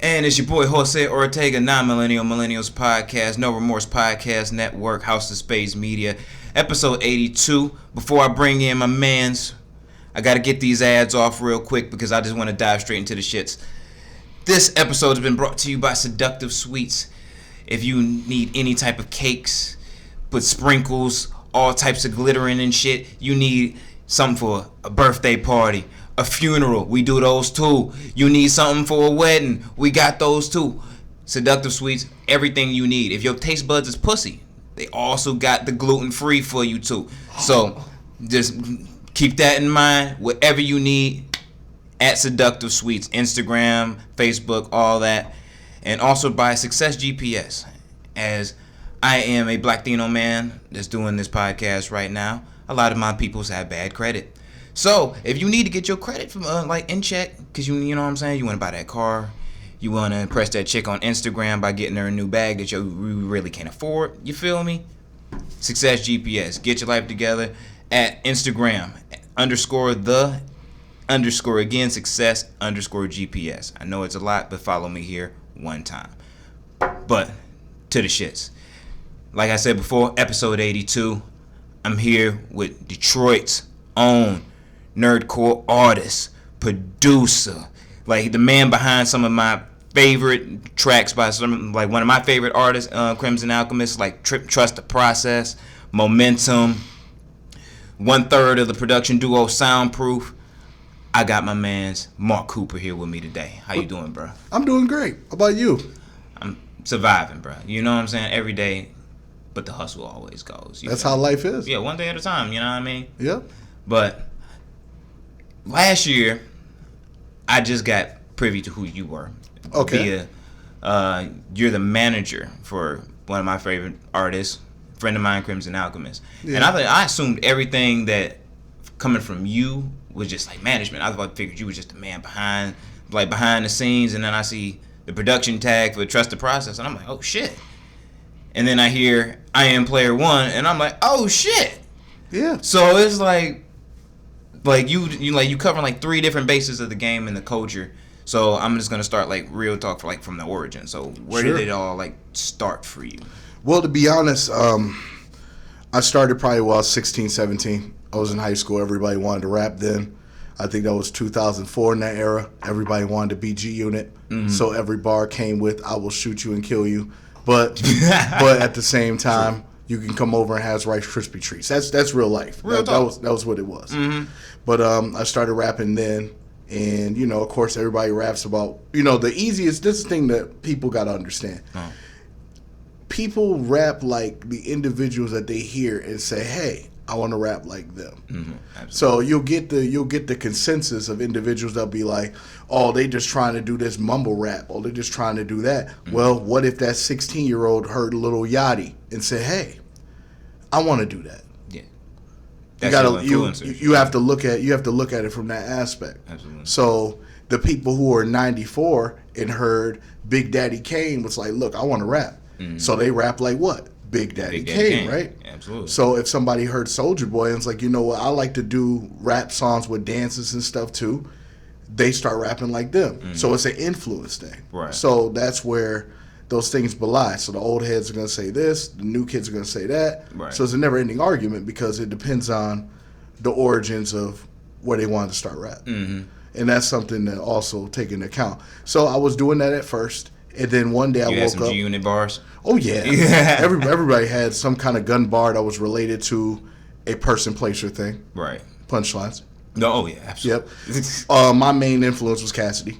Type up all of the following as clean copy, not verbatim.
And it's your boy Jose Ortega, Non-Millennial Millennials Podcast, No Remorse Podcast Network, House of Spades Media, episode 82. Before I bring in my mans, I got to get these ads off real quick because I just want to dive straight into the shits. This episode has been brought to you by Seductive Sweets. If you need any type of cakes, with sprinkles, all types of glittering and shit, you need something for a birthday party, a funeral, we do those too. You need something for a wedding, we got those too. Seductive Sweets, everything you need. If your taste buds is pussy, they also got the gluten-free for you too. So just keep that in mind. Whatever you need at Seductive Sweets, Instagram, Facebook, all that. And also by Success GPS, as I am a Black-Dino man that's doing this podcast right now. A lot of my peoples have bad credit. So, if you need to get your credit from in check, because you know what I'm saying, you want to buy that car, you want to impress that chick on Instagram by getting her a new bag that you really can't afford, you feel me? Success GPS. Get your life together at Instagram _success_GPS. I know it's a lot, but follow me here one time. But, to the shits. Like I said before, episode 82, I'm here with Detroit's own nerdcore artist, producer, like the man behind some of my favorite tracks by some, like one of my favorite artists, Crimson Alchemist, like Trust the Process, Momentum, 1/3 of the production duo Soundproof. I got my man's Mark Cooper here with me today. How you doing, bro? I'm doing great. How about you? I'm surviving, bro. You know what I'm saying? Every day, but the hustle always goes. That's how life is. Yeah, one day at a time, you know what I mean? Yeah. But last year, I just got privy to who you were. Okay. You're the manager for one of my favorite artists, friend of mine, Crimson Alchemist. Yeah. And I assumed everything that coming from you was just like management. I figured you were just the man behind the scenes, and then I see the production tag for Trust the Process, and I'm like, oh shit. And then I hear I Am Player One, and I'm like, oh shit. Yeah. So it's like you covering like 3 different bases of the game and the culture. So I'm just gonna start like real talk for from the origin. So where did it all start for you? Well, to be honest, I started probably while I was 16, 17. I was in high school. Everybody wanted to rap then. I think that was 2004 in that era. Everybody wanted to be G Unit. Mm-hmm. So every bar came with "I will shoot you and kill you." But at the same time, you can come over and have Rice Krispie treats. That's real life. That was what it was. Mm-hmm. But I started rapping then, and of course, everybody raps about the easiest. This is the thing that people got to understand. Oh. People rap like the individuals that they hear and say, "Hey, I want to rap like them." Mm-hmm. So you'll get the consensus of individuals that'll be like, "Oh, they just trying to do this mumble rap. Oh, they're just trying to do that." Mm-hmm. Well, what if that 16-year-old heard Lil Yachty and said, "Hey, I want to do that." Yeah, you have to look at it from that aspect. Absolutely. So the people who are 94 and heard Big Daddy Kane was like, "Look, I want to rap." Mm-hmm. So they rap like what? Big Daddy Kane, right? Absolutely. So if somebody heard Soulja Boy and it's like, you know what, I like to do rap songs with dances and stuff too, they start rapping like them. Mm-hmm. So it's an influence thing. Right. So that's where those things belie. So the old heads are going to say this, the new kids are going to say that. Right. So it's a never-ending argument because it depends on the origins of where they wanted to start rap. Mm-hmm. And that's something to also take into account. So I was doing that at first. And then one day I woke up. You had some G-Unit bars? Oh, yeah. Everybody had some kind of gun bar that was related to a person, place, or thing. Right. Punchlines. No, oh, yeah, absolutely. Yep. My main influence was Cassidy.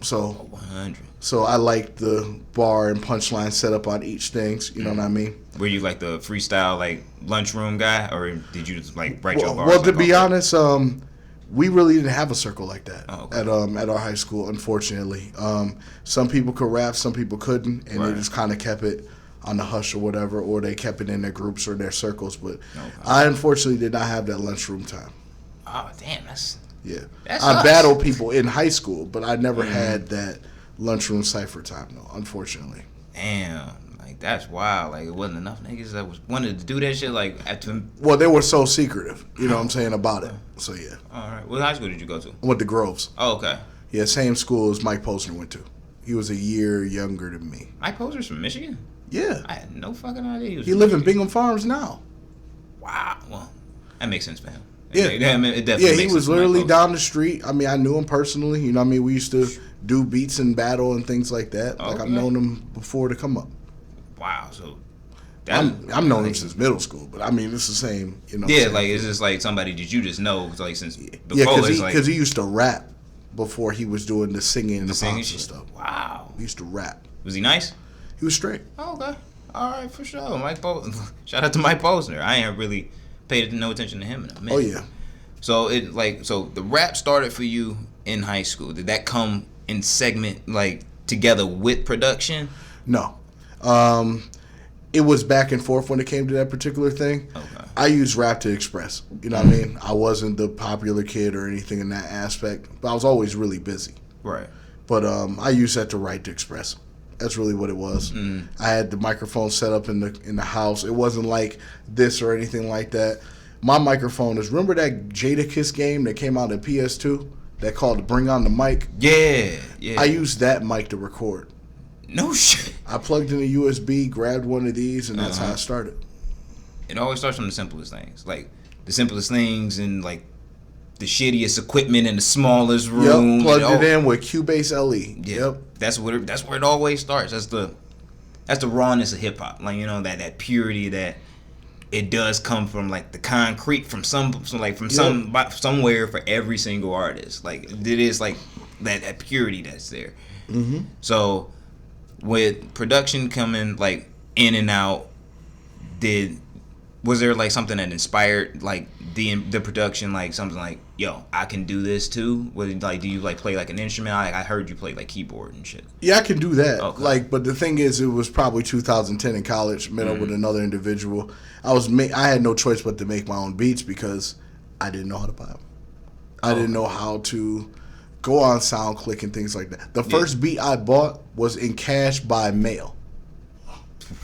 So, 100. So I liked the bar and punchline set up on each things. You know what I mean? Were you like the freestyle, lunchroom guy? Or did you just, write your bars? Well, to be honest, we really didn't have a circle like that at our high school, unfortunately. Some people could rap, some people couldn't, and they just kind of kept it on the hush or whatever, or they kept it in their groups or their circles. But I unfortunately did not have that lunchroom time. Oh, damn, that's I battled people in high school, but I never had that lunchroom cipher time, though, unfortunately. Damn. That's wild. It wasn't enough niggas that wanted to do that shit. Well, they were so secretive. You know what I'm saying about it. So yeah. All right. What high school did you go to? I went to Groves. Oh, okay. Yeah, same school as Mike Posner went to. He was a year younger than me. Mike Poser's from Michigan? Yeah. I had no fucking idea He lives in Bingham Farms now. Wow. Well, that makes sense for him. Yeah. It definitely makes he sense was for Mike literally Poser. down the street. I mean, I knew him personally. You know what I mean? We used to do beats and battle and things like that. Like, Okay. I've known him before to come up. Wow. So I've known him since middle school, but I mean, it's the same, you know. Yeah, like it's just like somebody that you just know, like since before. Yeah, because because he used to rap before he was doing the singing and the singing pops shit. and stuff. Wow. He used to rap. Was he nice? He was straight. Oh, okay. All right, for sure. Mike Posner. Shout out to Mike Posner. I ain't really paid no attention to him in a minute. Oh yeah. So the rap started for you in high school. Did that come in segment like together with production? No. It was back and forth when it came to that particular thing. Okay. I used rap to express. You know what I mean? I wasn't the popular kid or anything in that aspect, but I was always really busy. Right. But I used that to write to express. That's really what it was. I had the microphone set up in the house. It wasn't like this or anything like that. My microphone is, remember that Jadakiss game that came out at PS2 that called Bring On the Mic? Yeah. I used that mic to record. No shit. I plugged in a USB, grabbed one of these, and that's how I started. It always starts from the simplest things. Like the simplest things and like the shittiest equipment in the smallest room. Yep, plugged it in with Cubase LE. Yeah, Yep. that's where it always starts. That's the rawness of hip hop. Like, you know, that purity that it does come from, like the concrete from somewhere for every single artist. Like it is like that purity that's there. Mm-hmm. So with production coming like in and out, was there like something that inspired like the production, like something like, yo, I can do this too? Was it like, do you like play like an instrument? I heard you play like keyboard and shit. Yeah, I can do that. Okay. Like, but the thing is, it was probably 2010 in college. Met up with another individual. I had no choice but to make my own beats because I didn't know how to buy them. I didn't know how to go on SoundClick and things like that. The first beat I bought was in cash by mail.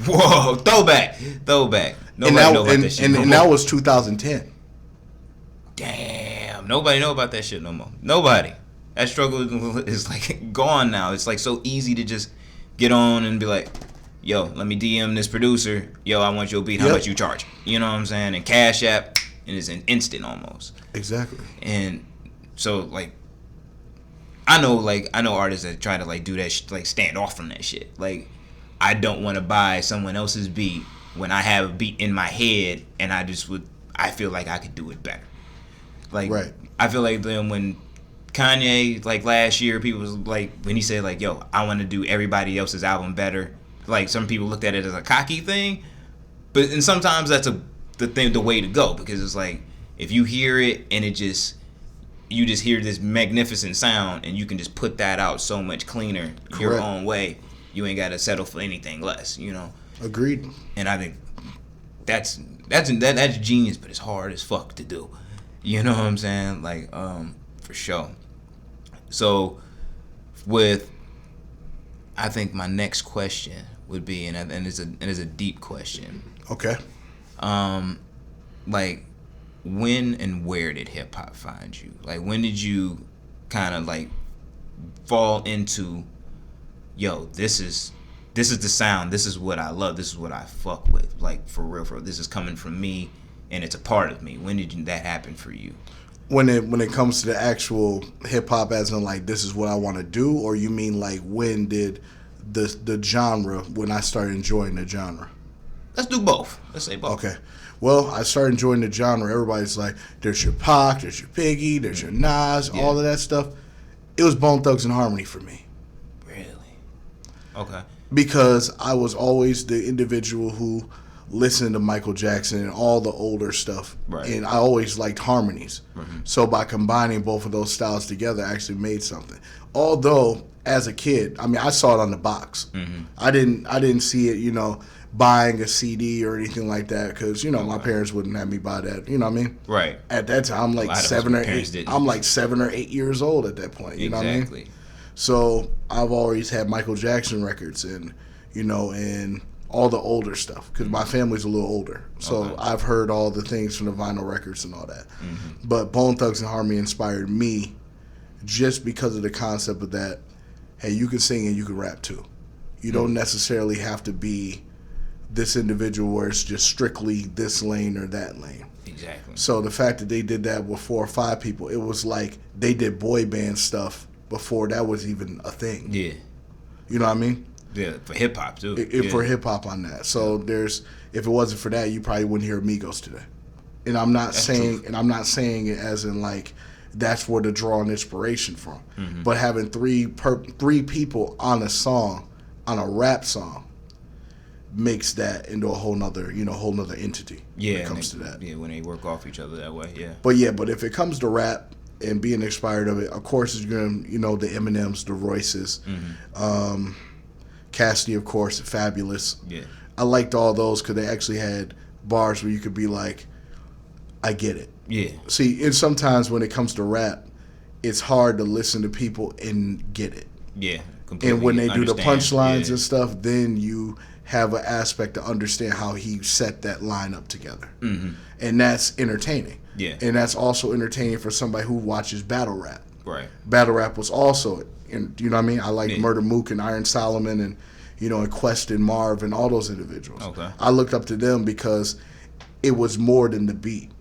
Whoa, throwback. Nobody know about that shit. And that was 2010. Damn, nobody know about that shit no more. Nobody. That struggle is like gone now. It's like so easy to just get on and be like, yo, let me DM this producer. Yo, I want your beat. How much you charge? You know what I'm saying? And Cash App, and it's an instant almost. Exactly. And so like, I know artists that try to like do that like stand off from that shit. Like, I don't want to buy someone else's beat when I have a beat in my head and I feel like I could do it better. Like, right. I feel like then when Kanye, like last year, people was like, when he said like, yo, I want to do everybody else's album better. Like, some people looked at it as a cocky thing, and sometimes that's the way to go, because it's like, if you hear it and you just hear this magnificent sound and you can just put that out so much cleaner your own way, you ain't got to settle for anything less, you know? Agreed. And I think that's genius, but it's hard as fuck to do. You know what I'm saying? Like, for sure. So, I think my next question would be, and it's a deep question. Okay. Like, when and where did hip hop find you? Like, when did you kind of like fall into, yo, this is the sound, this is what I love, this is what I fuck with, like, for real, this is coming from me and it's a part of me? When did that happen for you? When it comes to the actual hip hop, as in like, this is what I want to do, or you mean like, when did the genre, when I started enjoying the genre? Let's do both. Let's say both. Okay. Well, I started enjoying the genre. Everybody's like, there's your Pac, there's your Biggie, there's your Nas, all of that stuff. It was Bone Thugs and Harmony for me. Really? Okay. Because I was always the individual who listened to Michael Jackson and all the older stuff. Right. And I always liked harmonies. Mm-hmm. So by combining both of those styles together, I actually made something. Although, as a kid, I mean, I saw it on the box. Mm-hmm. I didn't see it, buying a CD or anything like that, because my parents wouldn't have me buy that. You know what I mean? Right. At that time, I'm like 7 or 8. I'm like 7 or 8 years old at that point. You know what I mean? So I've always had Michael Jackson records and and all the older stuff, because my family's a little older. So I've heard all the things from the vinyl records and all that. Mm-hmm. But Bone Thugs and Harmony inspired me just because of the concept of that. hey, you can sing and you can rap too. You don't necessarily have to be this individual where it's just strictly this lane or that lane. Exactly. So the fact that they did that with 4 or 5 people, it was like they did boy band stuff before that was even a thing. Yeah. You know what I mean? Yeah, for hip hop too. For hip hop on that. So if it wasn't for that, you probably wouldn't hear Migos today. And I'm not saying it as in like that's where to draw an inspiration from. Mm-hmm. But having three people on a song, on a rap song, makes that into a whole nother entity. Yeah, when it comes to that. Yeah, when they work off each other that way. Yeah. But if it comes to rap and being inspired of it, of course it's gonna the Eminems, the Royces, Cassidy, of course, Fabulous. Yeah. I liked all those because they actually had bars where you could be like, I get it. Yeah. See, and sometimes when it comes to rap, it's hard to listen to people and get it. Yeah. Completely And when they do the punchlines yeah. and stuff, then you have an aspect to understand how he set that line up together. Mm-hmm. And that's entertaining. Yeah. And that's also entertaining for somebody who watches battle rap. Right. Battle rap was also, you know what I mean? I like Murder Mook and Iron Solomon and, and Quest and Marv and all those individuals. Okay. I looked up to them because it was more than the beat.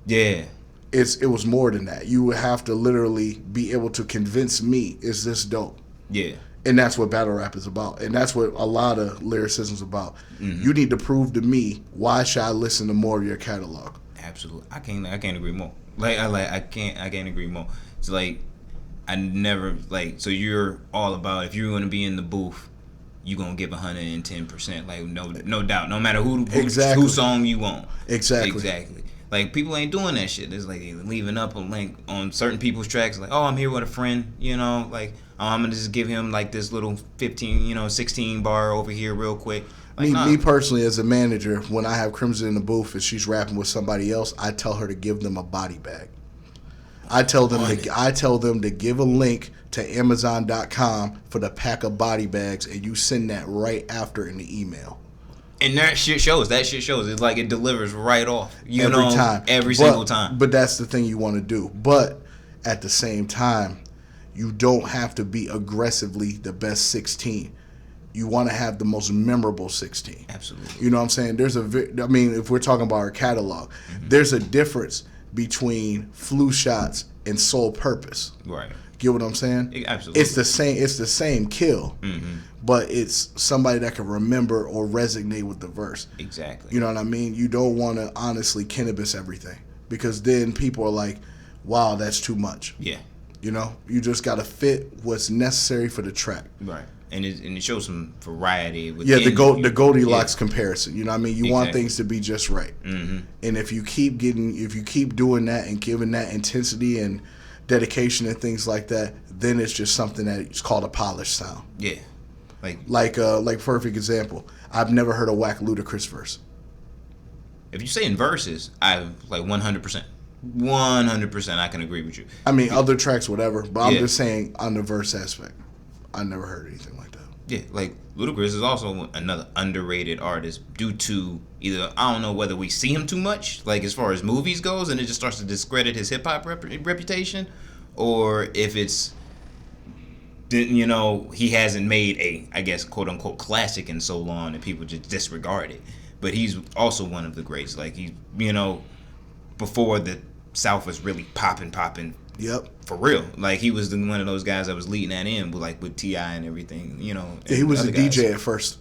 Yeah. It was more than that. You would have to literally be able to convince me, is this dope? Yeah. And that's what battle rap is about. And that's what a lot of lyricism is about. Mm-hmm. You need to prove to me, why should I listen to more of your catalog? Absolutely. I can't agree more. I can't agree more. It's like I never so you're all about if you're gonna be in the booth, you gonna give 110%. Like no doubt. No matter who song you want. Exactly. Like people ain't doing that shit. It's like they leaving up on certain people's tracks. Like, oh, I'm here with a friend. Like I'm gonna just give him like this little 15, 16 bar over here real quick. Like, me personally, as a manager, when I have Crimson in the booth and she's rapping with somebody else, I tell her to give them a body bag. I tell them to give a link to Amazon.com for the pack of body bags, and you send that right after in the email. And that shit shows. It's like it delivers right off. Every single time. But that's the thing you want to do. But at the same time, you don't have to be aggressively the best 16. You want to have the most memorable 16. Absolutely. You know what I'm saying? If we're talking about our catalog, there's a difference between Flu Shots and Soul Purpose. Right. Get what I'm saying? Absolutely. It's the same kill, but it's somebody that can remember or resonate with the verse. Exactly. You know what I mean? You don't want to honestly cannabis everything because then people are like, wow, that's too much. Yeah. You just got to fit what's necessary for the track. Right. And it shows some variety. The Goldilocks comparison. You know what I mean? You want things to be just right. Mm-hmm. And if you keep doing that and giving that intensity and dedication and things like that, then it's just something that's called a polished sound. Yeah. Like perfect example. I've never heard a whack Ludacris verse. If you say in verses, I 100%. 100% I can agree with you. I mean, other tracks, whatever, but I'm just saying on the verse aspect. I never heard anything like that. Yeah, like Ludacris is also another underrated artist due to either, I don't know whether we see him too much, like as far as movies goes, and it just starts to discredit his hip hop reputation, or if it's, he hasn't made a, I guess, quote unquote classic in so long that people just disregard it. But he's also one of the greats. Like he's, before the South was really popping. Yep. For real. Like he was one of those guys that was leading that in with T.I. and everything, Yeah, he was a DJ at first.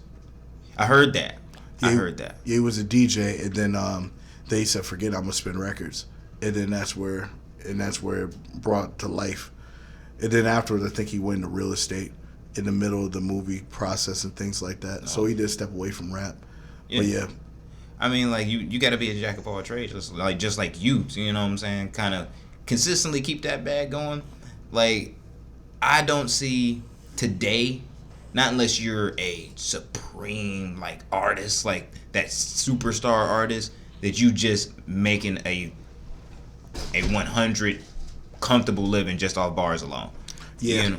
I heard that. Yeah, he was a DJ, and then they said, "Forget, I'm gonna spin records," and then that's where it brought to life. And then afterwards, I think he went into real estate in the middle of the movie process and things like that. So he did step away from rap. Yeah. But yeah. I mean, like you got to be a jack of all trades, just like you. You know what I'm saying? Kind of consistently keep that bag going. Like I don't see today, not unless you're a supreme artist, like that superstar artist, that you just making a 100 comfortable living just off bars alone. Yeah.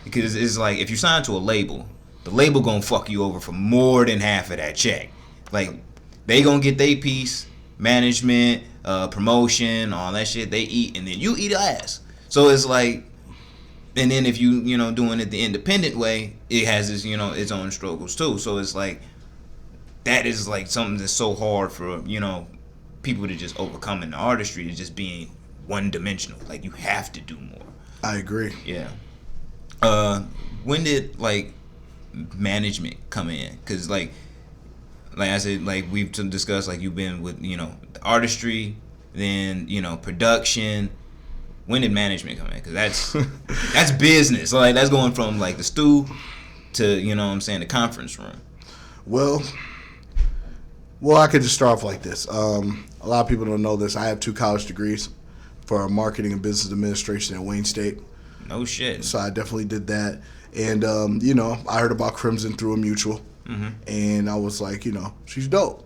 Because it's like if you sign to a label, the label gonna fuck you over for more than half of that check. Like they gonna get their piece, management, promotion, all that shit. They eat, and then you eat ass. So it's like And then if you know, doing it the independent way, it has its, you know, its own struggles too. So it's like, that is like something that's so hard for, you know, people to just overcome in the artistry, to just being one dimensional. Like, you have to do more. I agree. Yeah. When did like management come in? Because like I said, like we've discussed, like you've been with, you know, the artistry, then, you know, production. When did management come in? Because that's business. Like, that's going from like the stew to, you know what I'm saying, the conference room. Well, I could just start off like this. A lot of people don't know this. I have 2 college degrees for marketing and business administration at Wayne State. No shit. So I definitely did that. And, you know, I heard about Crimson through a mutual. Mm-hmm. And I was like, you know, she's dope.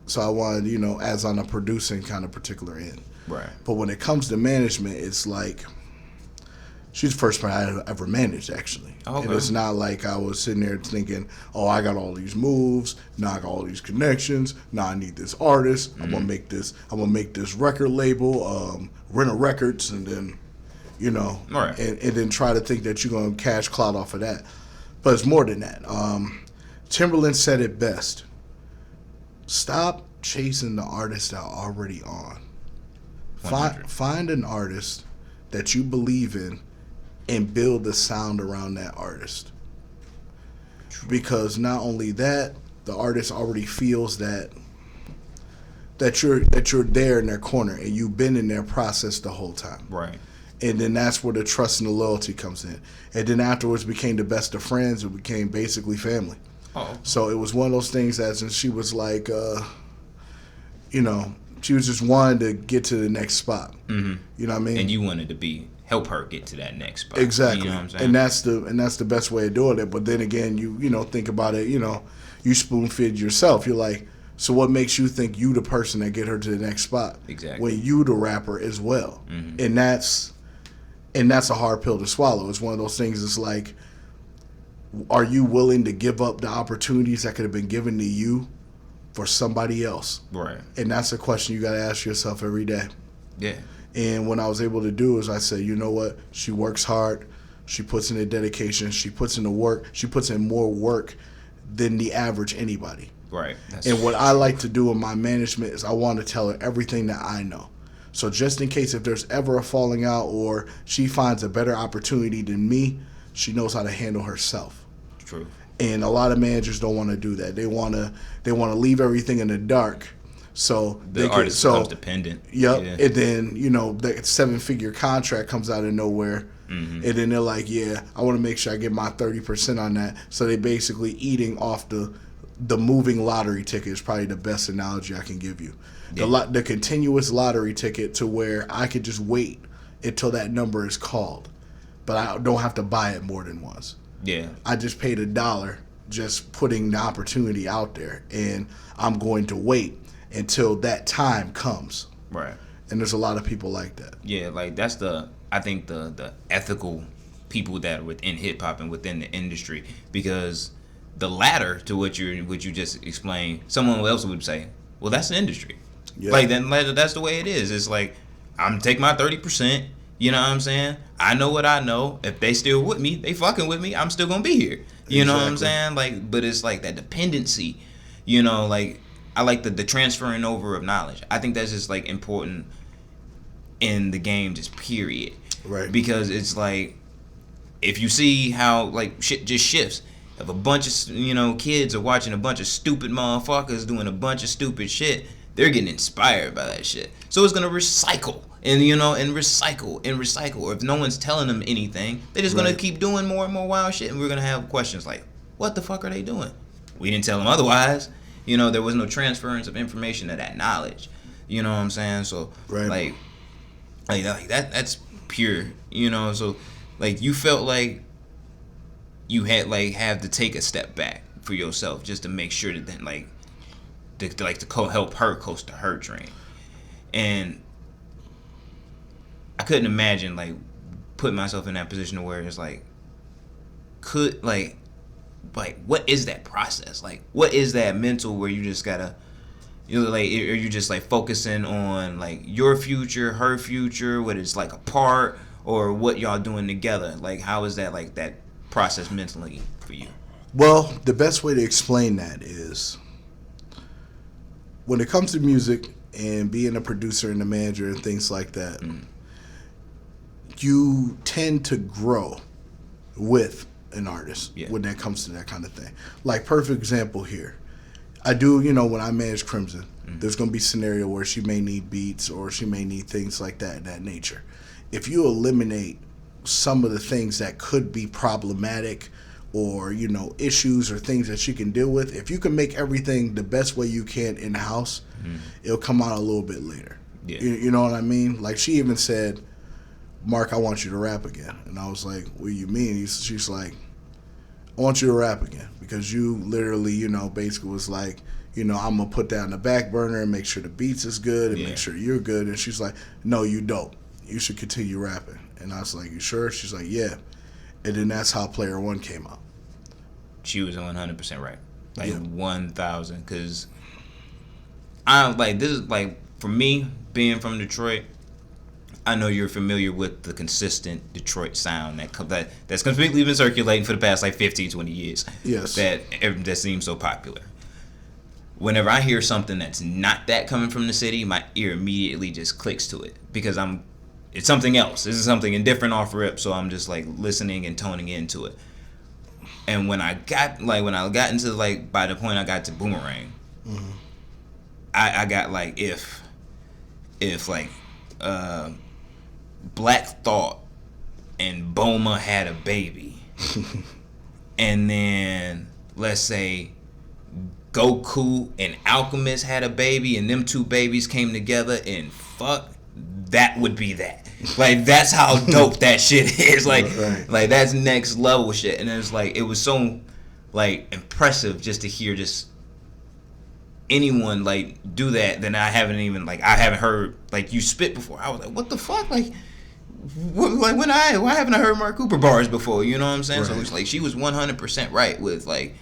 So I wanted, you know, as on a producing kind of particular end. Right. But when it comes to management, it's like, she's the first person I ever managed, actually. Okay. And it's not like I was sitting there thinking, oh, I got all these moves, now I got all these connections, now I need this artist, I'm gonna make this record label, Rental Records, and then, you know, right. and then try to think that you're gonna cash clout off of that. But it's more than that. Timberland said it best. Stop chasing the artists that are already on. Find an artist that you believe in and build the sound around that artist. Because not only that, the artist already feels that you're there in their corner and you've been in their process the whole time. Right. And then that's where the trust and the loyalty comes in. And then afterwards became the best of friends. It became basically family. Oh. So it was one of those things that, and she was like, you know, she was just wanting to get to the next spot. Mm-hmm. You know what I mean? And you wanted to help her get to that next spot. Exactly. You know what I'm saying? And that's the best way of doing it. But then again, you know, think about it, you know, you spoon feed yourself. You're like, so what makes you think you the person that get her to the next spot? Exactly. When you the rapper as well. Mm-hmm. And that's a hard pill to swallow. It's one of those things. It's like, are you willing to give up the opportunities that could have been given to you for somebody else? Right. And that's a question you got to ask yourself every day. Yeah. And what I was able to do is I said, you know what? She works hard. She puts in the dedication. She puts in the work. She puts in more work than the average anybody. Right. And what I like to do in my management is I want to tell her everything that I know. So just in case if there's ever a falling out or she finds a better opportunity than me, she knows how to handle herself. True. And a lot of managers don't want to do that. They want to leave everything in the dark. So the artist becomes dependent. Yep. Yeah. And then, you know, that 7-figure contract comes out of nowhere. Mm-hmm. And then they're like, yeah, I want to make sure I get my 30% on that. So they basically eating off the moving lottery ticket is probably the best analogy I can give you. Yeah. The continuous lottery ticket to where I could just wait until that number is called. But I don't have to buy it more than once. Yeah. I just paid $1 just putting the opportunity out there. And I'm going to wait until that time comes. Right. And there's a lot of people like that. Yeah, like that's I think the ethical people that are within hip hop and within the industry, because the latter to what you just explained, someone else would say, well, that's the industry. Yeah. Like then that's the way it is. It's like I'm take my 30%. You know what I'm saying? I know what I know. If they still with me, they fucking with me. I'm still gonna be here. You know what I'm saying? Like, but it's like that dependency. You know, like I like the transferring over of knowledge. I think that's just like important in the game, just period. Right. Because it's like if you see how like shit just shifts. If a bunch of, you know, kids are watching a bunch of stupid motherfuckers doing a bunch of stupid shit, they're getting inspired by that shit. So it's gonna recycle and, you know, and recycle and recycle. Or if no one's telling them anything, they're just gonna keep doing more and more wild shit, and we're gonna have questions like, what the fuck are they doing? We didn't tell them otherwise. You know, there was no transference of information of that knowledge. You know what I'm saying? So like that's pure. You know, so like you felt like you had like have to take a step back for yourself just to make sure that then like to help her coast to her dream. And I couldn't imagine like putting myself in that position where it's like what is that process? Like what is that mental where you just gotta, you know, like, are you just like focusing on like your future, her future, what it's like apart, or what y'all doing together? Like, how is that, like, that process mentally for you? Well, the best way to explain that is when it comes to music and being a producer and a manager and things like that, you tend to grow with an artist when that comes to that kind of thing. Like, perfect example here. I do, when I manage Crimson, there's going to be a scenario where she may need beats or she may need things like that in that nature. If you eliminate some of the things that could be problematic or, issues or things that she can deal with, if you can make everything the best way you can in the house, it'll come out a little bit later. Yeah. You know what I mean? Like, she even said, Mark, I want you to rap again. And I was like, what do you mean? She's like, I want you to rap again because you literally, basically was like, I'm going to put that on the back burner and make sure the beats is good and make sure you're good. And she's like, no, you don't. You should continue rapping. And I was like, you sure? She's like, yeah. And then that's how Player One came out. She was 100% right. Like, 1,000. Because this is, like, for me, being from Detroit, I know you're familiar with the consistent Detroit sound that's completely been circulating for the past, like, 15, 20 years. Yes. That seems so popular. Whenever I hear something that's not that coming from the city, my ear immediately just clicks to it because it's something else. This is something indifferent off rip, so I'm just, like, listening and toning into it. And when I got into, like, by the point I got to Boomerang, I got, like, if like, Black Thought and Boma had a baby, and then let's say Goku and Alchemist had a baby, and them two babies came together and fuck, that would be that. Like, that's how dope that shit is. Like, like that's next level shit. And it's like, it was so, like, impressive just to hear just anyone, like, do that. Then I haven't heard, like, you spit before. I was like, what the fuck? Like, why haven't I heard Mark Cooper bars before? You know what I'm saying? Right. So it's like, she was 100% right with, like,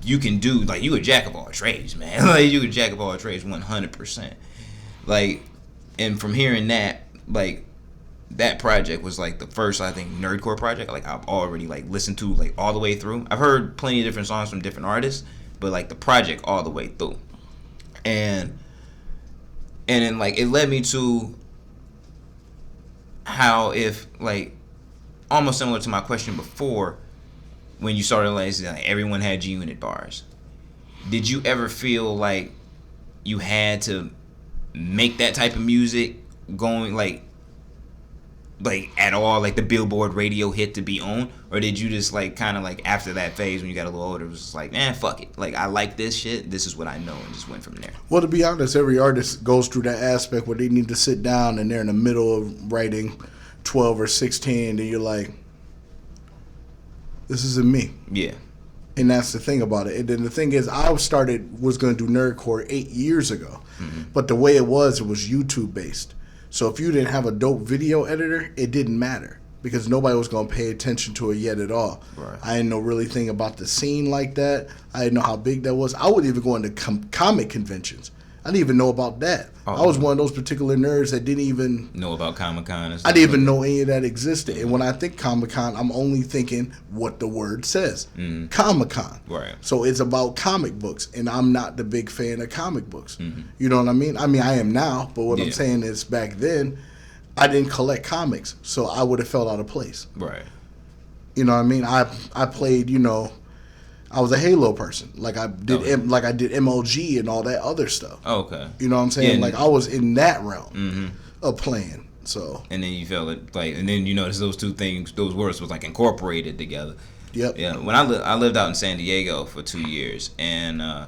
you can do, like, you a jack of all trades, man. Like, you a jack of all trades 100%. Like, and from hearing that, like, that project was, like, the first, I think, nerdcore project, like, I've already, like, listened to, like, all the way through. I've heard plenty of different songs from different artists, but, like, the project all the way through. And then, like, it led me to how if, like, almost similar to my question before, when you started, like, everyone had G-Unit bars. Did you ever feel like you had to make that type of music going, like at all, like the Billboard radio hit to be on? Or did you just, like, kind of, like, after that phase when you got a little older, it was just like, fuck it. Like, I like this shit. This is what I know, and just went from there. Well, to be honest, every artist goes through that aspect where they need to sit down and they're in the middle of writing 12 or 16, and you're like, this isn't me. Yeah. And that's the thing about it. And then the thing is, I was going to do Nerdcore 8 years ago. But the way it was YouTube based. So if you didn't have a dope video editor, it didn't matter because nobody was going to pay attention to it yet at all. Right. I didn't know really thing about the scene like that. I didn't know how big that was. I would even go into comic conventions. I didn't even know about that. I was one of those particular nerds that didn't even know about Comic-Con. I didn't even know any of that existed. And when I think Comic-Con, I'm only thinking what the word says. Comic-Con. Right. So it's about comic books, and I'm not the big fan of comic books. You know what I mean? I mean, I am now, but what I'm saying is back then, I didn't collect comics, so I would have felt out of place. Right. You know what I mean? I played, I was a Halo person. Like I did MLG and all that other stuff. Oh, okay. You know what I'm saying? Like I was in that realm of playing. So. And then you felt it, like, and then you notice those two things, those words was, like, incorporated together. Yep. Yeah. When I lived out in San Diego for 2 years, and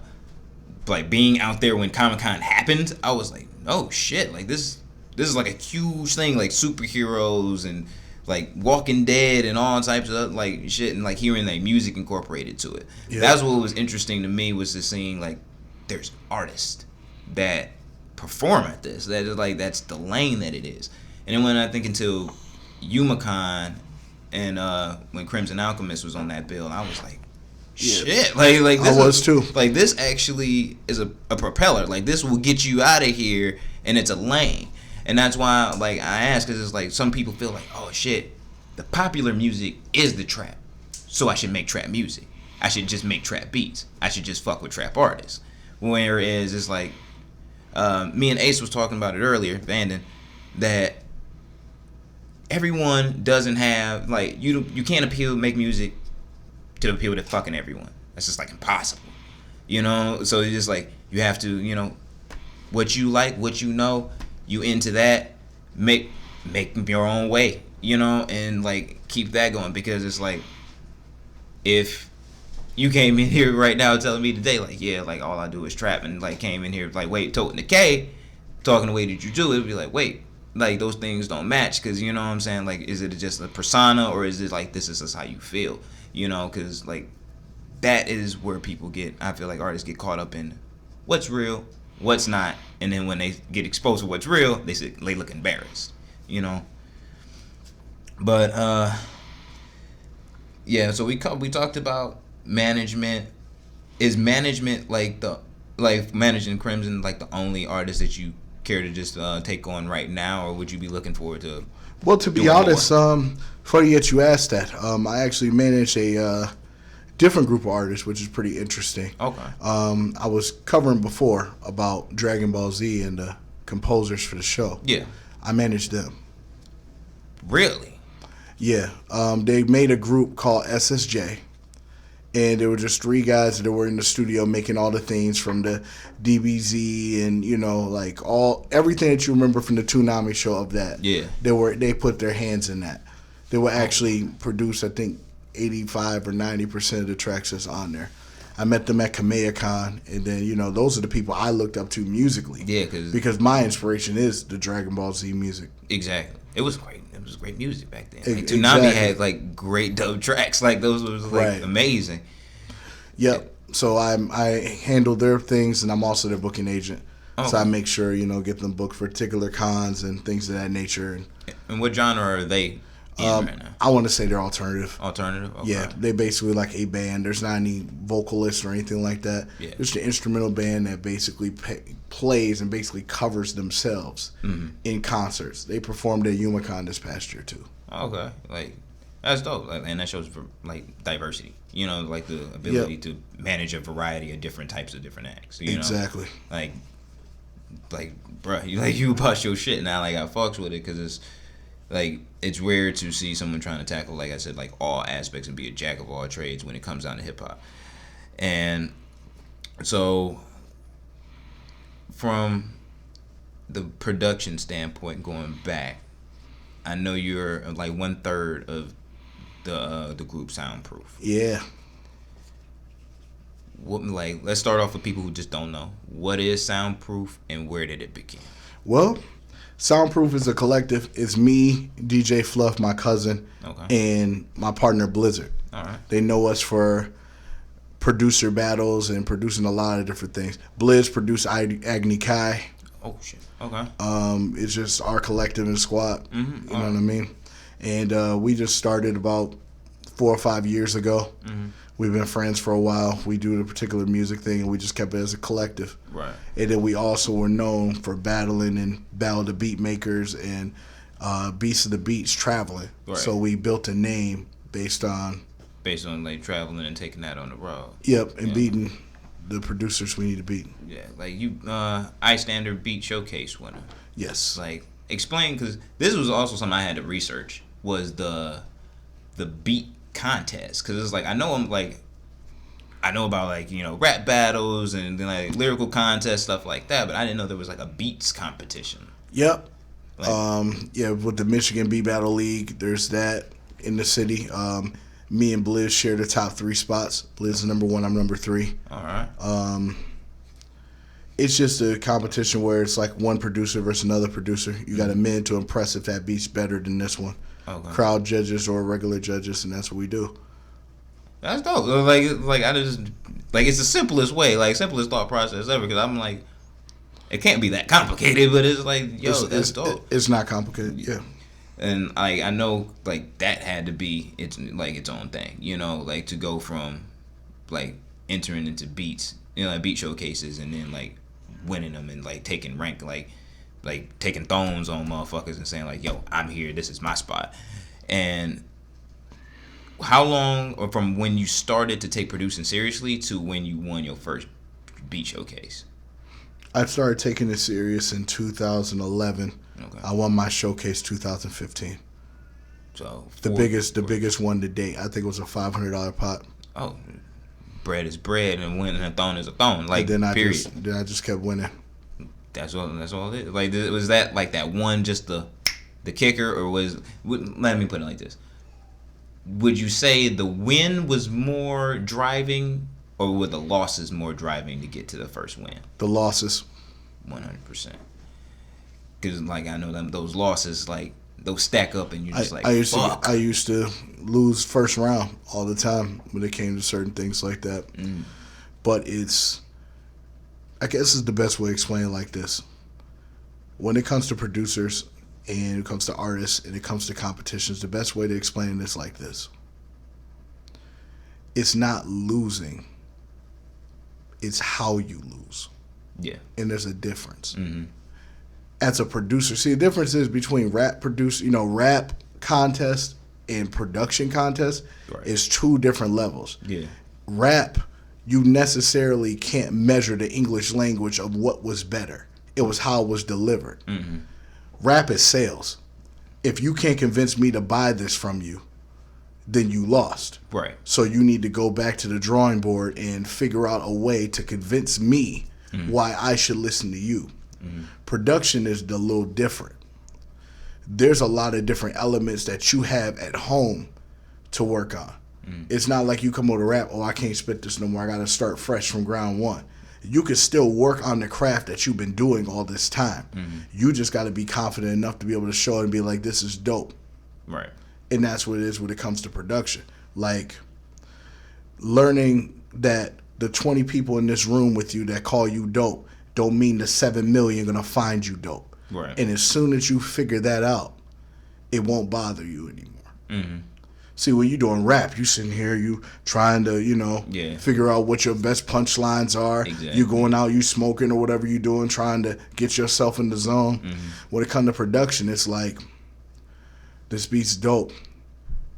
like being out there when Comic-Con happened, I was like, oh shit, like this is like a huge thing, like superheroes and, like, Walking Dead and all types of, like, shit, and, like, hearing, like, music incorporated to it. Yeah. That's what was interesting to me, was just seeing, like, there's artists that perform at this. That is, like, that's the lane that it is. And then when I think into Yumacon and when Crimson Alchemist was on that bill, I was like, shit. Like this I was too. Like, this actually is a propeller. Like, this will get you out of here, and it's a lane. And that's why, like, I ask, because it's like some people feel like, oh shit, the popular music is the trap, so I should make trap music. I should just make trap beats. I should just fuck with trap artists. Whereas it's like, me and Ace was talking about it earlier, Vanden, that everyone doesn't have, like, you can't make music to appeal to fucking everyone. That's just like impossible. You know, so it's just like you have to, you know, what you like, what you know, you into that, make your own way, you know, and like keep that going, because it's like if you came in here right now telling me today like, yeah, like all I do is trap, and like came in here like, wait, toting the K, talking the way that you do, it'd be like, wait, like those things don't match, because you know what I'm saying, like, is it just a persona, or is it like this is just how you feel, you know, because like that is where people get, I feel like artists get caught up in what's real, what's not, and then when they get exposed to what's real, they look embarrassed, you know. But yeah, so we talked about management. Is management like managing Crimson like the only artist that you care to just take on right now, or would you be looking forward to? Well, to be honest, funny that you asked that. I actually manage a different group of artists, which is pretty interesting. Okay. I was covering before about Dragon Ball Z and the composers for the show. Yeah. I managed them. Really? Yeah. They made a group called SSJ. And there were just three guys that were in the studio making all the things from the DBZ and, you know, like everything that you remember from the Toonami show of that. Yeah. They put their hands in that. They would actually produce, I think, 85 or 90% of the tracks that's on there. I met them at KamehaCon, and then, you know, those are the people I looked up to musically. Yeah, because my inspiration is the Dragon Ball Z music. Exactly. It was great. It was great music back then. Like, Exactly. Toonami had like great dope tracks. Like those was like amazing. Yep. So I handle their things, and I'm also their booking agent. Oh. So I make sure, you know, get them booked for particular cons and things of that nature. And what genre are they in right now? I want to say they're alternative. Alternative? Okay. Yeah, they basically like a band. There's not any vocalists or anything like that. Yeah. It's an instrumental band that basically plays and basically covers themselves in concerts. They performed at YumaCon this past year too. Okay, like that's dope, like, and that shows for like diversity. You know, like the ability to manage a variety of different types of different acts. You Exactly. know? Like, bruh, you bust your shit now. Like I fucks with it because it's like it's rare to see someone trying to tackle, like I said, like all aspects and be a jack of all trades when it comes down to hip hop. And so, from the production standpoint, going back, I know you're like 1/3 of the group Soundproof. Yeah. Let's start off with people who just don't know. What is Soundproof and where did it begin? Well, Soundproof is a collective. It's me, DJ Fluff, my cousin, and my partner Blizzard. All right. They know us for producer battles and producing a lot of different things. Blizz produced Agni Kai. Oh shit. Okay. It's just our collective and squad. Mm-hmm. You know what I mean? And we just started about 4 or 5 years ago. Mm-hmm. We've been friends for a while. We do the particular music thing, and we just kept it as a collective. Right. And then we also were known for battling and Battle the Beat Makers and Beasts of the Beats traveling. Right. So we built a name based on like traveling and taking that on the road. Yep, and beating the producers we need to beat. Yeah, like you, iStandard Beat Showcase winner. Yes. Like, explain, because this was also something I had to research, was the beat contest. Because it's like, I know about, like, you know, rap battles and then like lyrical contests, stuff like that, but I didn't know there was like a beats competition. Yep. Like, with the Michigan Beat Battle League, there's that in the city. Me and Blizz share the top 3 spots. Blizz is number 1, I'm number 3. All right. It's just a competition where it's like one producer versus another producer. You got a minute to impress if that beat's better than this one. Okay. Crowd judges or regular judges, and that's what we do. That's dope. Like I just, like, it's the simplest way, like simplest thought process ever. Because I'm like, it can't be that complicated, but it's like, that's dope. It's not complicated, yeah. And I know like that had to be its own thing, you know, like to go from like entering into beats, you know, like beat showcases, and then like winning them and like taking rank. Like like taking thrones on motherfuckers and saying like, yo, I'm here, this is my spot. And how long, or from when you started to take producing seriously to when you won your first beat showcase? I started taking it serious in 2011. Okay. I won my showcase 2015. So the biggest one to date. I think it was a $500 pot. Oh, bread is bread, and winning a thong is a thong. Like, and then I period. just kept winning. That's all it is. Like, was that like that one just the kicker, or let me put it like this. Would you say the win was more driving, or were the losses more driving to get to the first win? The losses. 100%. Because, like, I know those losses, like, those stack up, and you're just I used to lose first round all the time when it came to certain things like that. But I guess it's the best way to explain it like this. When it comes to producers, and it comes to artists, and it comes to competitions, the best way to explain it is like this. It's not losing. It's how you lose. Yeah. And there's a difference. As a producer, see, the difference is between rap contest and production contest is two different levels. Yeah. Rap, you necessarily can't measure the English language of what was better. It was how it was delivered. Rap is sales. If you can't convince me to buy this from you, then you lost. Right. So you need to go back to the drawing board and figure out a way to convince me why I should listen to you. Production is a little different. There's a lot of different elements that you have at home to work on. It's not like you come over to rap, oh, I can't spit this no more. I got to start fresh from ground one. You can still work on the craft that you've been doing all this time. You just got to be confident enough to be able to show it and be like, this is dope. Right. And that's what it is when it comes to production. Like, learning that the 20 people in this room with you that call you dope don't mean the 7 million going to find you dope. Right. And as soon as you figure that out, it won't bother you anymore. See, when you doing rap, you sitting here, you trying to, figure out what your best punchlines are. Exactly. You going out, you smoking or whatever you doing, trying to get yourself in the zone. When it comes to production, it's like, this beat's dope.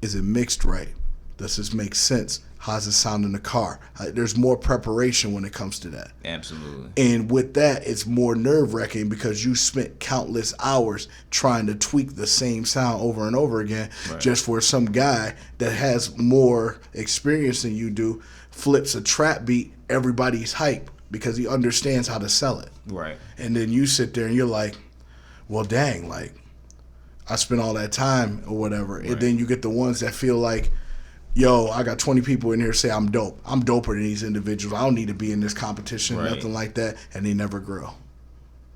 Is it mixed right? Does this make sense? How's it sound in the car? There's more preparation when it comes to that. Absolutely. And with that, it's more nerve-wracking because you spent countless hours trying to tweak the same sound over and over again just for some guy that has more experience than you do flips a trap beat, everybody's hype because he understands how to sell it. Right. And then you sit there and you're like, well, dang, like, I spent all that time or whatever. And then you get the ones that feel like, yo, I got 20 people in here say I'm dope. I'm doper than these individuals. I don't need to be in this competition, nothing like that. And they never grow.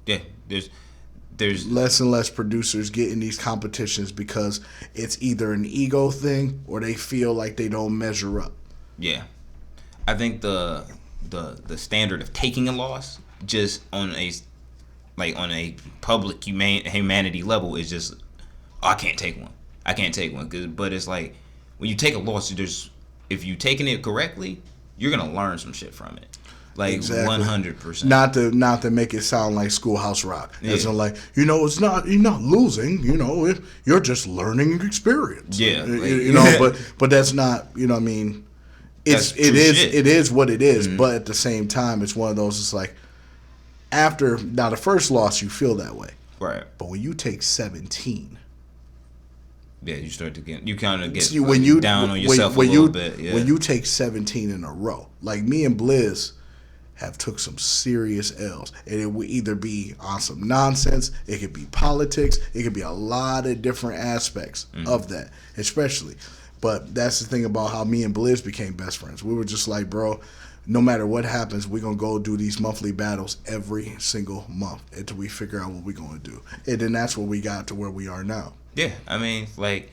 Yeah, there's less and less producers get in these competitions because it's either an ego thing or they feel like they don't measure up. Yeah. I think the standard of taking a loss just on a public humanity level is just, I can't take one. But it's like, when you take a loss, if you're taking it correctly, you're gonna learn some shit from it. Like, exactly. 100%. Not to make it sound like Schoolhouse Rock. It's not like, you're not losing. You're just learning experience. Yeah. But that's not. What I mean, it is what it is. But at the same time, it's one of those. It's like after the first loss, you feel that way. Right. But when you take 17. Yeah, you start to get down on yourself a little bit. Yeah. When you take 17 in a row, like me and Blizz have took some serious L's, and it would either be on some nonsense, it could be politics, it could be a lot of different aspects of that, especially. But that's the thing about how me and Blizz became best friends. We were just like, bro, no matter what happens, we're going to go do these monthly battles every single month until we figure out what we're going to do. And then that's where we got to where we are now. Yeah, I mean, like,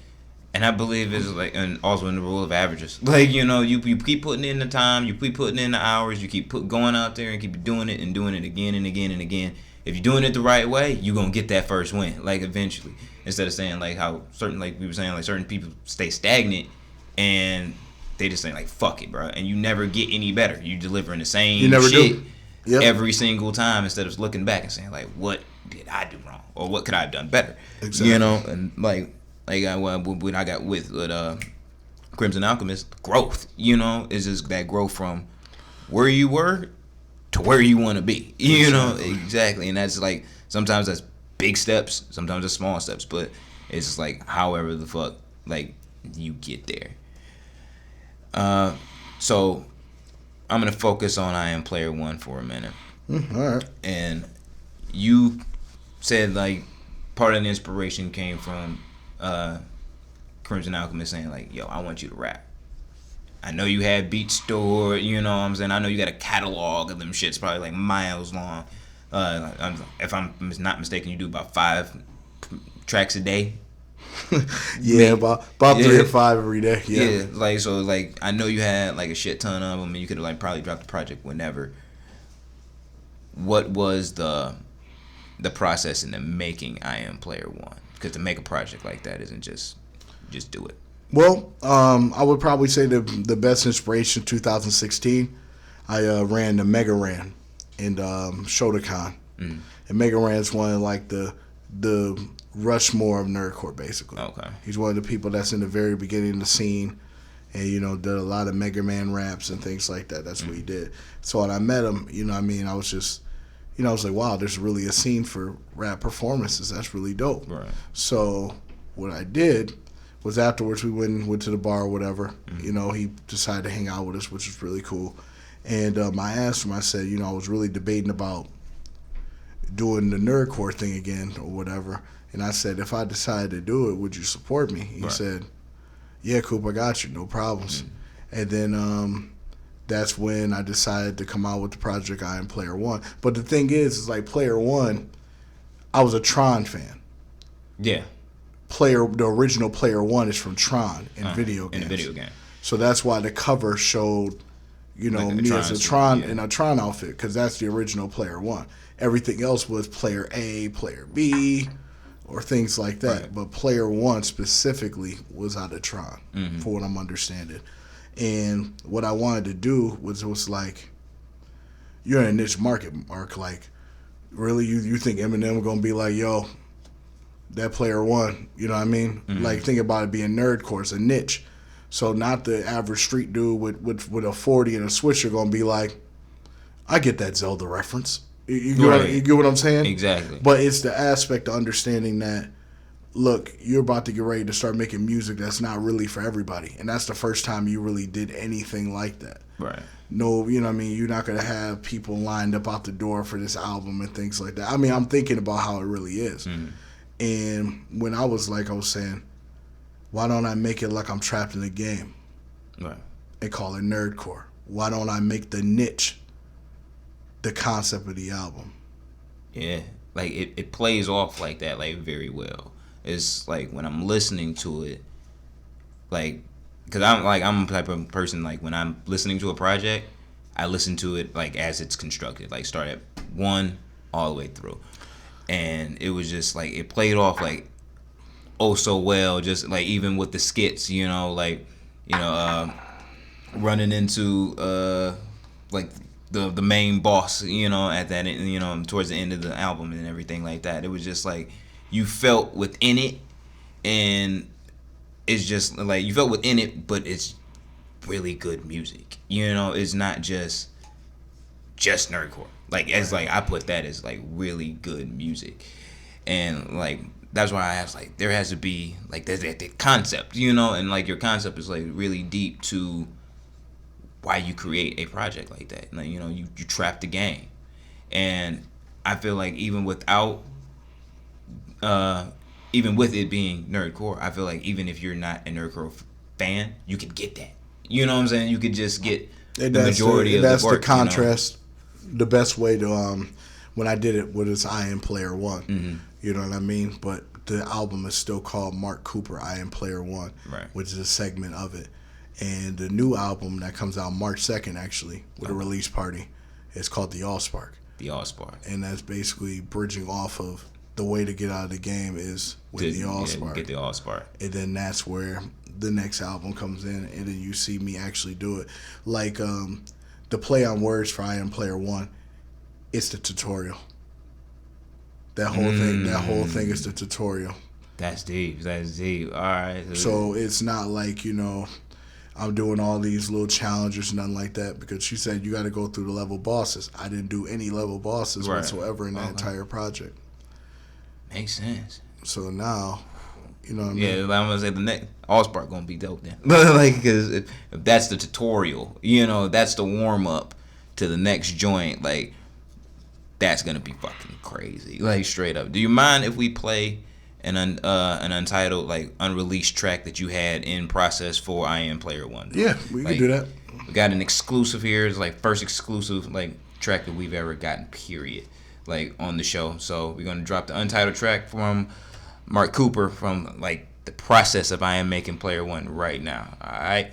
and I believe it's like, and also in the rule of averages. Like, you keep putting in the time, you keep putting in the hours, you keep going out there and keep doing it and doing it again and again and again. If you're doing it the right way, you're going to get that first win, like, eventually. Instead of saying, like, how certain, like we were saying, like, certain people stay stagnant and they just say, like, fuck it, bro. And you never get any better. You delivering the same shit every single time instead of looking back and saying, like, what did I do wrong, or what could I have done better? Exactly. You know, and when I got with Crimson Alchemist, growth. You know, is just that growth from where you were to where you want to be. You know, exactly, and that's like sometimes that's big steps, sometimes it's small steps, but it's just like however the fuck like you get there. So I'm gonna focus on I Am Player One for a minute. All right. And you said like part of the inspiration came from Crimson Alchemist saying like, "Yo, I want you to rap." I know you had beats stored, you know what I'm saying? I know you got a catalog of them shits, probably like miles long. If I'm not mistaken, you do about 5 tracks a day. Yeah, about 3 or 5 every day. Yeah, like so, like I know you had like a shit ton of them, and you could have like probably dropped the project whenever. What was the process in the making I Am Player One? Because to make a project like that isn't just do it. Well, I would probably say the best inspiration 2016. I ran the Mega Ran in Shotokan, and Mega Ran's one of like the Rushmore of nerdcore, basically. Okay. He's one of the people that's in the very beginning of the scene, and you know did a lot of Mega Man raps and things like that. That's what he did. So when I met him, you know, what I mean, I was just, you know, I was like, wow, there's really a scene for rap performances. That's really dope. Right. So what I did was afterwards we went to the bar or whatever. You know, he decided to hang out with us, which was really cool. And I asked him, I said, you know, I was really debating about doing the nerdcore thing again or whatever. And I said, if I decided to do it, would you support me? He said, yeah, Coop, I got you, no problems. And then that's when I decided to come out with the project I Am Player One. But the thing is like Player One, I was a Tron fan. Yeah. The original Player One is from Tron in video games. In the video game. So that's why the cover showed, you know, like me Tron as a suit, Tron yeah. in a Tron outfit, because that's the original Player One. Everything else was Player A, Player B, or things like that. Right. But Player One specifically was out of Tron, for what I'm understanding. And what I wanted to do was like, you're in a niche market, Mark. Like, really, you think Eminem gonna be like, yo, that Player One? You know what I mean? Like, think about it being nerdcore, it's a niche. So not the average street dude with a 40 and a switcher gonna be like, I get that Zelda reference. You get what I'm saying? Exactly. But it's the aspect of understanding that, look, you're about to get ready to start making music that's not really for everybody. And that's the first time you really did anything like that. Right. No, you know what I mean? You're not going to have people lined up out the door for this album and things like that. I mean, I'm thinking about how it really is. And when I was saying, why don't I make it like I'm trapped in a game? Right. And call it nerdcore? Why don't I make the niche the concept of the album? Yeah. Like it plays off like that, like very well. It's like when I'm listening to it, like, cause I'm the type of person, like when I'm listening to a project, I listen to it like as it's constructed, like start at 1 all the way through. And it was just like, it played off like oh so well, just like even with the skits, you know, like, you know, running into like the main boss, you know, at that, you know, towards the end of the album and everything like that. It was just like you felt within it, and it's just like you felt within it, but it's really good music. You know, it's not just nerdcore. Like it's like I put that as like really good music, and like that's why I asked, like, there has to be like that concept, you know, and like your concept is like really deep to why you create a project like that. Like, you know, you trap the game, and I feel like even with it being nerdcore, I feel like even if you're not a nerdcore fan, you could get that. You know what I'm saying? You could just get the majority of the work. That's the contrast. You know? The best way to when I did it was I Am Player One. You know what I mean? But the album is still called Mark Cooper I Am Player One, right, which is a segment of it. And the new album that comes out March 2nd, actually, with a release party, is called The Allspark. The Allspark. And that's basically bridging off of the way to get out of the game is with the Allspark. Get the Allspark. And then that's where the next album comes in, and then you see me actually do it. Like the play on words for I Am Player One, it's the tutorial. That whole thing is the tutorial. That's deep. That's deep. All right. So it's not like, I'm doing all these little challenges, nothing like that, because she said you got to go through the level bosses. I didn't do any level bosses whatsoever in that entire project. Makes sense. So now, you know what I mean? Yeah, I'm gonna say the next Allspark gonna be dope then. Like, because if that's the tutorial, that's the warm up to the next joint. Like, that's gonna be fucking crazy. Like, straight up. Do you mind if we play an untitled, like, unreleased track that you had in process for I Am Player One? Yeah, we can do that. We got an exclusive here. It's like first exclusive like track that we've ever gotten. Period. Like on the show. So we're gonna drop the untitled track from Mark Cooper from like the process of I Am Making Player One right now. All right.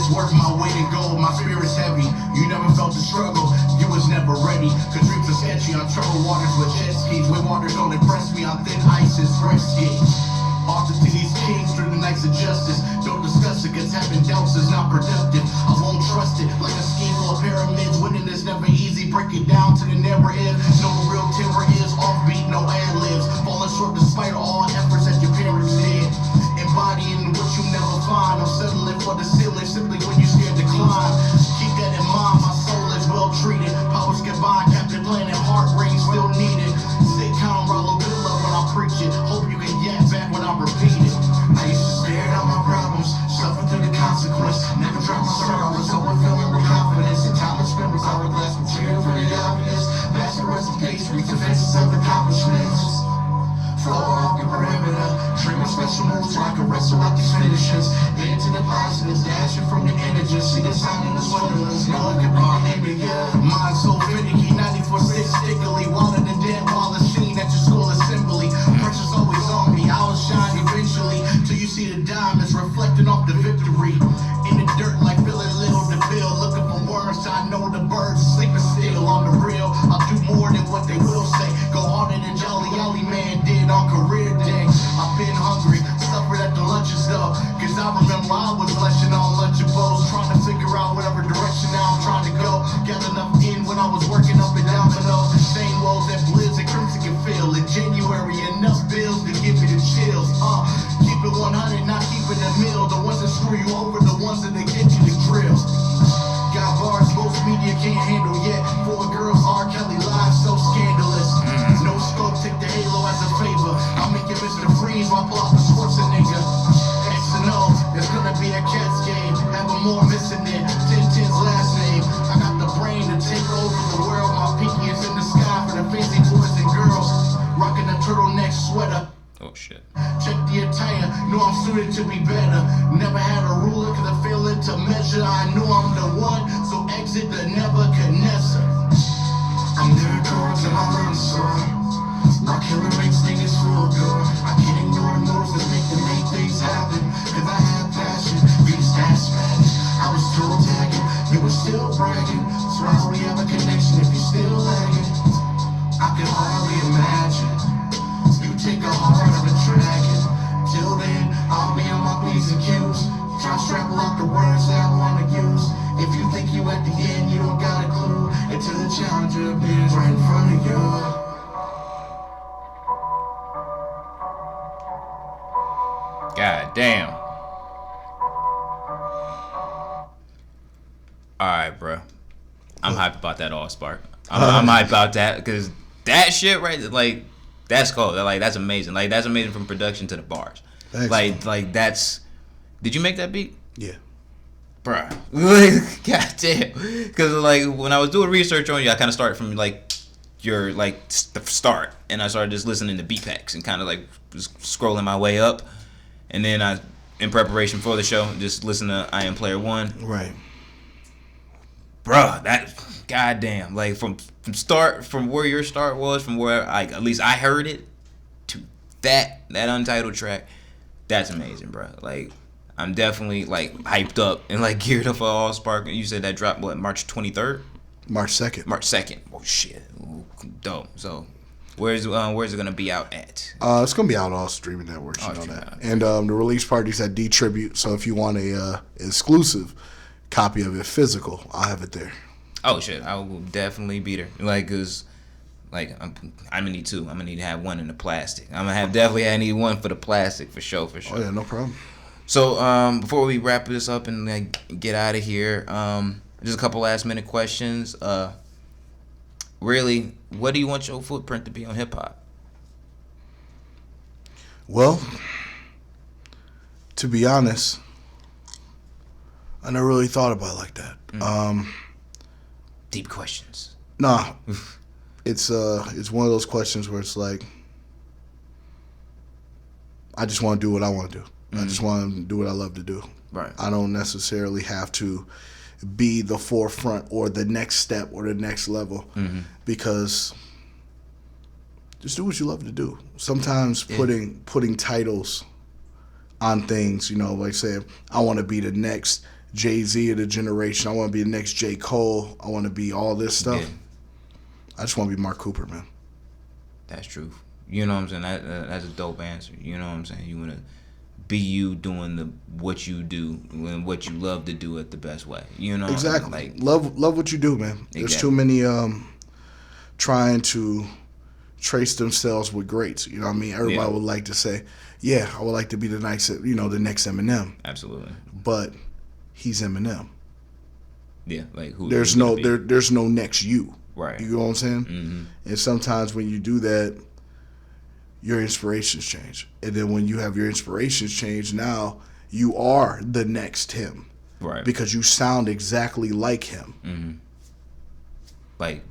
Worth my weight in gold, my spirit's heavy. You never felt the struggle, you was never ready. Cause dreams are sketchy on troubled waters with jet skis. Where waters don't impress me, on thin ice is risky. Authors to these kings through the nights of justice. Don't discuss it, cause having doubts is not productive. I won't trust it, like a scheme full of pyramids. Winning is never easy, break it down to the never end. No real timber is offbeat, no ad-libs. Falling short despite all efforts that your parents did. Embodying what you never find. I'm settling for the ceiling simply when you scared to climb. Keep that in mind, my soul is well treated. Powers combined, Captain Planet, heart rate still needed. Sit calm, Rollo, good love when I preach it. Hope you can get back when I repeat it. I used to stare at my problems, suffer through the consequence. Never dropped my sword, I was overfilling with confidence. And time was spent with hourglass material for the obvious. Past the rest of case, reach the faces of accomplishments. Flow off the perimeter, dream of special moves like a wrestle out these finishes. Into the positives, dashing from the images. See the sign in the swindlers, no one can be the enemy. Mind so finicky, 94-6 stickily. Wilder than dead while the scene at your school assembly. Pressure's always on me, I will shine eventually. Till you see the diamonds reflecting off the victory. In the dirt like feeling little to feel. Looking for words, I know the birds sleeping still. On the real, I'll do more than what they will say. Go harder than Jolly Ollie Man did on career day. I've been hungry, suffered at the lunches though. Cause I remember I was lunching on Lunchables. Trying to figure out whatever direction now I'm trying to go. Got enough in when I was working up in Domino. Same woes that Blizz and Crimson can feel. In January, enough bills to give me the chills. Keep it 100, not keeping the mill. The ones that screw you over, the ones that get you the drill. Got bars most media can't handle yet. Four girls, R. Kelly live, so scandalous. No scope, take the halo as a favor. I'm making Mr. Freeze while pull out the Schwarzenegger. X and O, it's gonna be a Cats game. Having more missing it. 10-10's last name. I got the brain to take over the world. My pinky is in the sky for the fancy boys and girls. Rocking a turtleneck sweater. Oh shit. Check the attire, know I'm suited to be better. Never had a ruler, cause I fail it to measure. I know I'm the one, so exit the Nebuchadnezzar. I'm lyrical to my sword. My killer instinct is full door. I can't ignore moves that make things happen. Cause I have passion, beast ass man. I was told tagging, you were still bragging. So why we have a connection if you're still lagging? I can hardly imagine. You take a heart of a dragon. Till then, I'll be on my P's and Q's. Try to scramble out the words that I wanna use. If you think you at the end, you don't got a clue. Until the challenger appears right in front of you. God damn. Alright, bro. I'm hyped about that Allspark. I'm hyped about that because that shit right, like, that's cool. Like, that's amazing. Like, that's amazing from production to the bars. Thanks. Like that's. Did you make that beat? Yeah. Bruh. Like, God damn. Because, like, when I was doing research on you, I kind of started from, like, your, like, the start. And I started just listening to beat packs and kind of, like, just scrolling my way up. And then I, in preparation for the show, just listen to I Am Player One. Right. Bruh, that, goddamn. Like, from where your start was, from where, like, at least I heard it, to that untitled track, that's amazing, bruh. Like, I'm definitely like hyped up and like geared up for Allspark. You said that dropped what, March 23rd? March 2nd. March 2nd. Oh shit. Ooh, dope. So where's it gonna be out at? It's gonna be out on all streaming networks, you know that. And the release party's at D Tribute. So if you want a exclusive copy of it, physical, I'll have it there. Oh shit, I will definitely be there. Like, cause, like I'm gonna need two. I'm gonna need to have one in the plastic. I need one for the plastic for sure. Oh yeah, no problem. So before we wrap this up and like get out of here, just a couple last minute questions. Really, what do you want your footprint to be on hip hop? Well, to be honest, I never really thought about it like that. Deep questions. Nah, it's one of those questions where it's like, I just want to do what I want to do. I just want to do what I love to do. Right. I don't necessarily have to be the forefront or the next step or the next level, because just do what you love to do. Sometimes putting titles on things, you know, like saying, I want to be the next Jay-Z of the generation. I want to be the next J. Cole. I want to be all this stuff. Yeah. I just want to be Mark Cooper, man. That's true. You know what I'm saying? That's a dope answer. You know what I'm saying? You want to be you doing what you do and what you love to do it the best way. You know? Exactly. Like, love what you do, man. There's too many trying to trace themselves with greats. You know what I mean? Everybody would like to say, yeah, I would like to be the next Eminem. Absolutely. But he's Eminem. Yeah, like who? There's no next you. Right. You know what I'm saying? And sometimes when you do that, your inspirations change. And then when you have your inspirations change, now you are the next him. Right. Because you sound exactly like him. Like,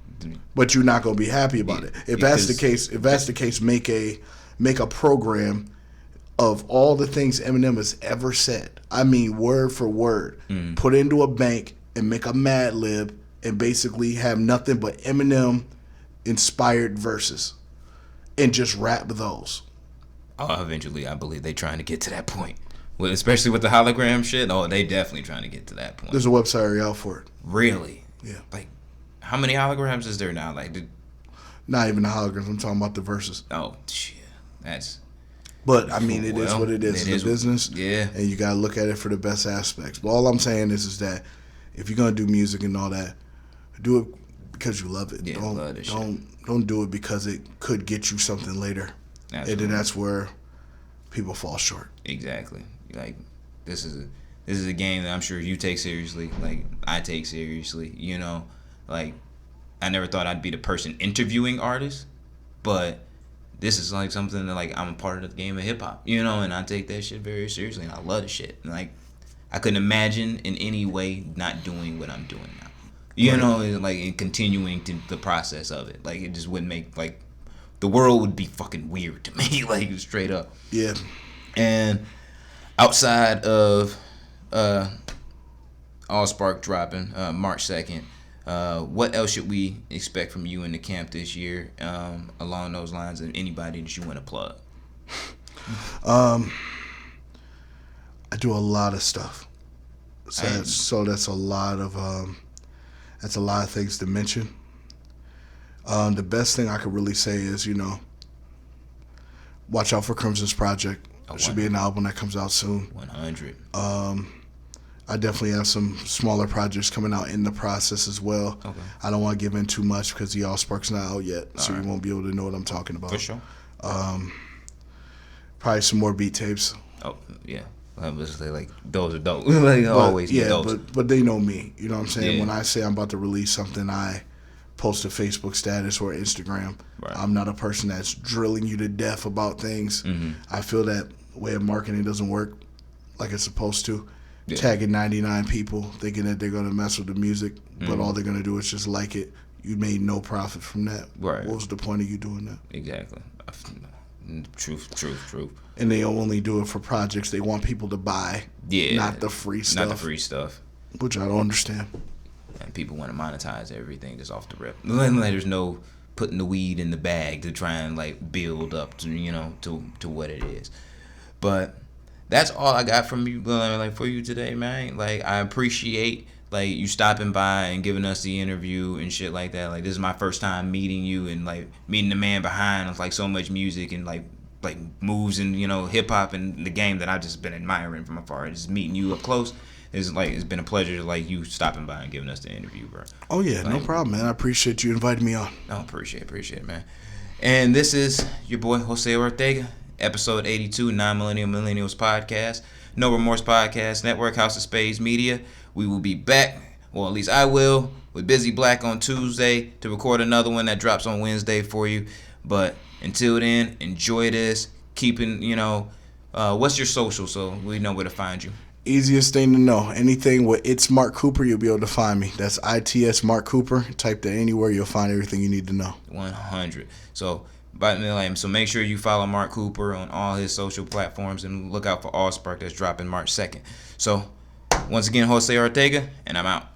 but you're not gonna be happy about it. If that's the case, make a program of all the things Eminem has ever said. I mean, word for word. Put it into a bank and make a Mad Lib and basically have nothing but Eminem inspired verses and just rap those. Oh, eventually, I believe they're trying to get to that point. Well, especially with the hologram shit. Oh, they definitely trying to get to that point. There's a website already out for it. Really? Yeah. Like, how many holograms is there now? Like, not even the holograms. I'm talking about the verses. Oh shit, that's. But I mean, it is what it is. It's a business. Yeah. And you gotta look at it for the best aspects. But all I'm saying is that if you're gonna do music and all that, do it because you love it. Yeah, don't do it because it could get you something later. Absolutely. And then that's where people fall short. Exactly. Like, this is a game that I'm sure you take seriously. Like, I take seriously. You know, like, I never thought I'd be the person interviewing artists, but this is like something that, like, I'm a part of the game of hip hop. You know, and I take that shit very seriously, and I love the shit. And, like, I couldn't imagine in any way not doing what I'm doing now. You know, like, and continuing the process of it. Like, it just wouldn't make, like, the world would be fucking weird to me, like, straight up. Yeah. And outside of Allspark dropping March 2nd, what else should we expect from you in the camp this year, along those lines, and anybody that you want to plug? I do a lot of stuff. So that's a lot of things to mention. The best thing I could really say is, you know, watch out for Crimson's project. It should be an album that comes out soon. 100. I definitely have some smaller projects coming out in the process as well. Okay. I don't want to give in too much because the Allspark's not out yet, so you won't be able to know what I'm talking about. For sure. Probably some more beat tapes. Oh, yeah. I was say, like, those are dope. Like, always get those. But they know me. You know what I'm saying? Yeah. When I say I'm about to release something, I post a Facebook status or Instagram. Right. I'm not a person that's drilling you to death about things. I feel that way of marketing doesn't work like it's supposed to. Yeah. Tagging 99 people, thinking that they're going to mess with the music, but all they're going to do is just like it. You made no profit from that. Right. What was the point of you doing that? Exactly. Truth. And they only do it for projects they want people to buy. Yeah. Not the free stuff. Which I don't understand. And people want to monetize everything just off the rip. Like, there's no putting the weed in the bag to try and, like, build up to, you know, to what it is. But that's all I got from you, like for you today, man. Like I appreciate like you stopping by and giving us the interview and shit like that. Like this is my first time meeting you and like meeting the man behind like so much music and like moves and hip hop and the game that I've just been admiring from afar. Just meeting you up close is like it's been a pleasure to like you stopping by and giving us the interview, bro. Oh yeah, like, no problem, man. I appreciate you inviting me on. No, appreciate it, man. And this is your boy Jose Ortega, episode 82, Non-Millennial Millennials Podcast, No Remorse Podcast Network, House of Spades Media. We will be back, well, at least I will, with Busy Black on Tuesday to record another one that drops on Wednesday for you. But until then, enjoy this. Keeping, what's your social so we know where to find you? Easiest thing to know. Anything with It's Mark Cooper, you'll be able to find me. That's ITS Mark Cooper. Type that anywhere, you'll find everything you need to know. 100. So make sure you follow Mark Cooper on all his social platforms and look out for Allspark that's dropping March 2nd. So once again, Jose Ortega, and I'm out.